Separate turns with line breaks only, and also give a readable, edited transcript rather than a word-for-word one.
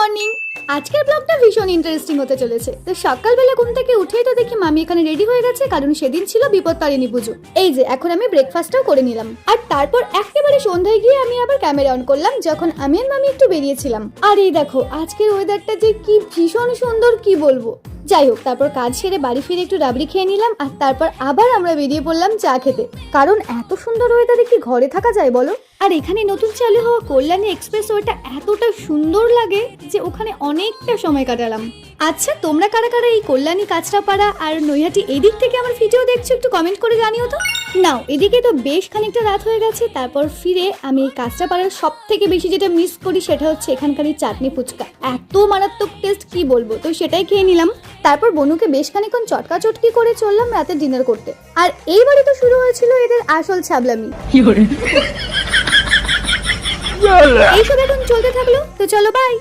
Morning. আজকের ব্লগটা ভীষণ ইন্টারেস্টিং হতে চলেছে। তো সকালবেলা ঘুম থেকে উঠেই তো দেখি মামি এখানে রেডি হয়ে গেছে, কারণ সেদিন ছিল বিপত্তারিণী পুজো। এই যে এখন আমি ব্রেকফাস্টটাও করে নিলাম, আর তারপর একেবারে সন্ধ্যায় গিয়ে আমি আবার ক্যামেরা অন করলাম, যখন আমি আর মামি একটু বেরিয়েছিলাম। আর এই দেখো আজকের ওয়েদারটা যে কি ভীষণ সুন্দর, কি বলবো। যাই হোক, তারপর কাজ সেরে বাড়ি ফিরে একটু রাবড়ি খেয়ে নিলাম, আর তারপর আবার আমরা বেরিয়ে পড়লাম চা খেতে, কারণ এত সুন্দর ওয়েদারে কি ঘরে থাকা যায় বলো। আর এখানে নতুন চালু হওয়া কল্যাণী এক্সপ্রেস ওয়েটা এতটা সুন্দর লাগে যে ওখানে অনেকটা সময় কাটালাম। আচ্ছা, তোমরা কারা কারা এই কল্যাণী, কাঁচরাপাড়া আর নৈহাটি এদিক থেকে আমার ভিডিও দেখছো একটু কমেন্ট করে জানিও তো। নাও, এদিকে তো বেশ খানিকটা রাত হয়ে গেছে। তারপর ফিরে আমি এই কাঁচরাপাড়ার সব থেকে বেশি যেটা মিস করি সেটা হচ্ছে এখানকার এই চাটনি ফুচকা। এত মারাত্মক টেস্ট, কি বলবো। তো সেটাই খেয়ে নিলাম। তারপর বনুকে বেশ খানিকক্ষণ চটকা চটকি করে চললাম রাতে ডিনার করতে। আর এইবারই তো শুরু হয়েছিল এদের আসল ছাবলামি। এইসব এখন চলতে থাকলো, তো চলো বাই।